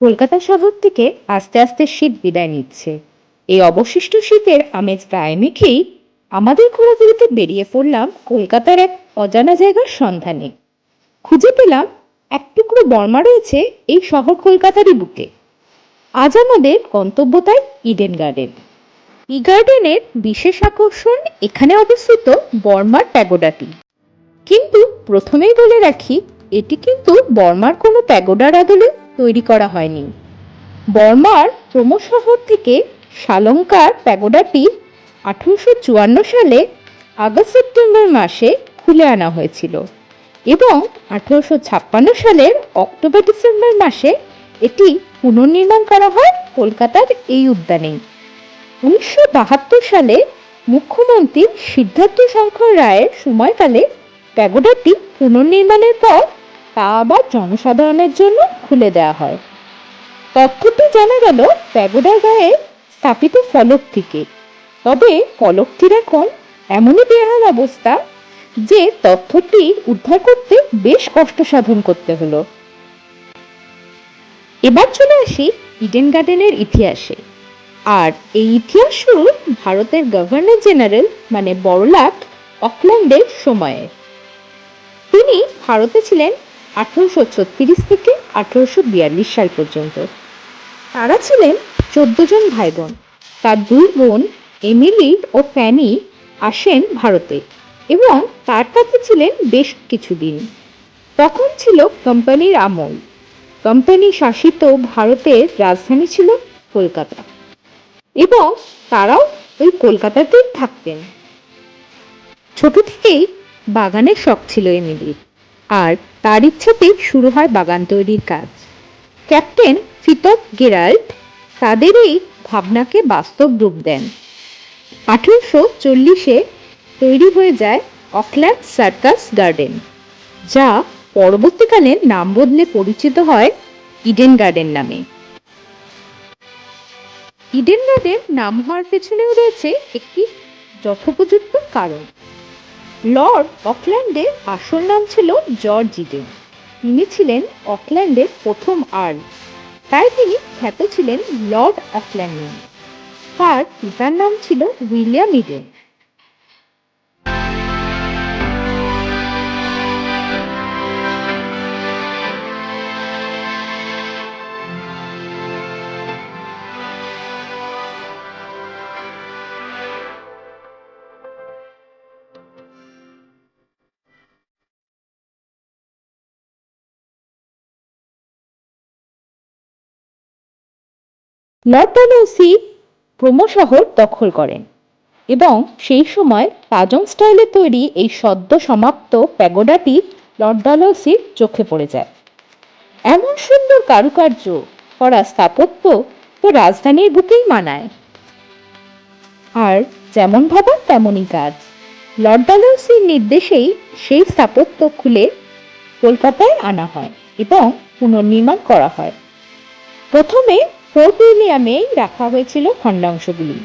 কলকাতা শহর থেকে আস্তে আস্তে শীত বিদায় নিচ্ছে। এই অবশিষ্ট শীতের আমেজ গায়ে মেখেই আমাদের ঘোরাঘুরিতে বেরিয়ে পড়লাম কলকাতার এক অজানা জায়গার সন্ধানে। খুঁজে পেলাম এক টুকরো বর্মা রয়েছে এই শহর কলকাতারই বুকে। আজ আমাদের গন্তব্য তাই ইডেন গার্ডেন। এই গার্ডেনের বিশেষ আকর্ষণ এখানে অবস্থিত বর্মার প্যাগোডাটি। কিন্তু প্রথমেই বলে রাখি, এটি কিন্তু বর্মার কোনো প্যাগোডার আদলে তৈরি করা হয়নি। বর্মার প্রোমো শহর থেকে শালঙ্কার প্যাগোডাটি 1854 সালে আগস্ট সেপ্টেম্বর মাসে খুলে আনা হয়েছিল এবং 1856 সালের অক্টোবর ডিসেম্বর মাসে এটি পুনর্নির্মাণ করা হয় কলকাতার এই উদ্যানে। 1972 সালে মুখ্যমন্ত্রী সিদ্ধার্থ শঙ্কর রায়ের সময়কালে প্যাগোডাটি পুনর্নির্মাণের পর তা আবার জনসাধারণের জন্য খুলে দেওয়া হয়। তথ্যটি জানা গেল প্যাগোডার গায়ে স্থাপিত ফলক থেকে। তবে ফলকটির এখন এমনই বেহাল অবস্থা যে তথ্যটি উদ্ধার করতে বেশ কষ্ট সাধন করতে হলো। এবার চলে আসি ইডেন গার্ডেনের ইতিহাসে। আর এই ইতিহাস শুরু ভারতের গভর্নর জেনারেল মানে বড়লাট অকল্যান্ডের সময়ে। তিনি ভারতে ছিলেন 1836 থেকে 1842 সাল পর্যন্ত। তারা ছিলেন 14 জন ভাই বোন। তার দুই বোন এমিলি ও ফ্যানি আসেন ভারতে এবং তার কাছে ছিলেন বেশ কিছুদিন। তখন ছিল কোম্পানির আমল। কোম্পানি শাসিত ভারতের রাজধানী ছিল কলকাতা এবং তারাও ওই কলকাতাতেই থাকতেন। ছোট থেকেই বাগানের শখ ছিল এমিলির, আর তার ইচ্ছাতেই শুরু হয় বাগান তৈরির কাজ। ক্যাপ্টেন ফিটজ গেরাল্ড তাদের এই ভাবনাকে বাস্তব রূপ দেন। 1840-এ তৈরি হয়ে যায় অকল্যান্ড সার্কাস গার্ডেন, যা পরবর্তীকালে নাম বদলে পরিচিত হয় ইডেন গার্ডেন নামে। ইডেন গার্ডেন নাম হওয়ার পেছনেও রয়েছে একটি যথোপযুক্ত কারণ। লর্ড অকল্যান্ডের আসল নাম ছিল জর্জ ইডেন। তিনি ছিলেন অকল্যান্ডের প্রথম আর্ল, তাই তিনি খ্যাত ছিলেন লর্ড অকল্যান্ড নামে। তার পিতার নাম ছিল William Eden. Lord Dalhousie promo শহর দখল করেন এবং সেই সময় তাজং স্টাইলে তৈরি এই সদ্য সমাপ্ত প্যাগোডাটি লর্ড ডালহৌসির চোখে পড়ে যায়। এমন সুন্দর কারুকার্য করা স্থাপত্য তো রাজধানীর বুকেই মানায়। আর যেমন ভাবা তেমনই কাজ। লর্ড ডালহৌসির নির্দেশেই সেই স্থাপত্য খুলে কলকাতায় আনা হয় এবং পুনর্নির্মাণ করা হয়। প্রথমে ফোর্ট উইলিয়ামেই রাখা হয়েছিল খণ্ডাংশগুলি।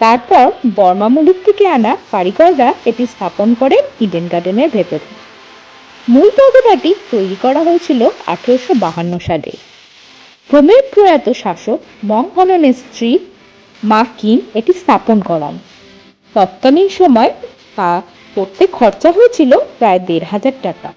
তারপর বর্মা মুলুক থেকে আনা কারিগররা এটি স্থাপন করেন ইডেন গার্ডেনের ভেতরে। মূল প্যাগোডাটি তৈরি করা হয়েছিল 1852 সালে। রোমের প্রয়াত শাসক মংহননের স্ত্রী মা কিন এটি স্থাপন করান। তৎকালীন সময় তা করতে খরচা হয়েছিল প্রায় 1500 টাকা।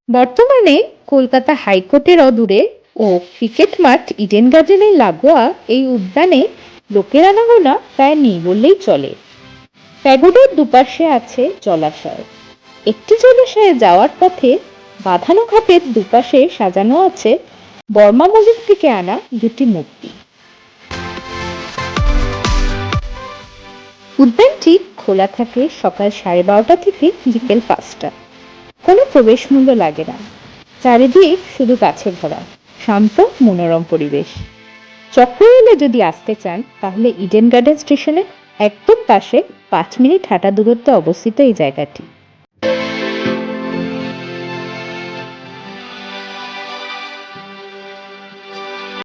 বর্তমানে কলকাতা হাইকোর্টের অদূরে ও ক্রিকেট মাঠ ইডেন গার্ডেনের লাগোয়া এই উদ্যানে লোকের আনাগোনা প্রায় নেই বললেই চলে। প্যাগোডার দুপাশে আছে জলাশয়। একটি জলাশয়ে যাওয়ার পথে বাঁধানো ঘাটের দুপাশে সাজানো আছে বর্মা মুলুক থেকে আনা দুটি মূর্তি। উদ্যানটি খোলা থাকে সকাল 12:30 থেকে বিকেল 5টা। কোনো প্রবেশ মূল্য লাগে না। চারিদিক শুধু গাছে ভরা, শান্ত মনোরম পরিবেশ। চক্র এলে যদি আসতে চান তাহলে ইডেন গার্ডেন স্টেশনের একদম পাশে 5 মিনিট হাঁটা দূরত্বে অবস্থিত এই জায়গাটি।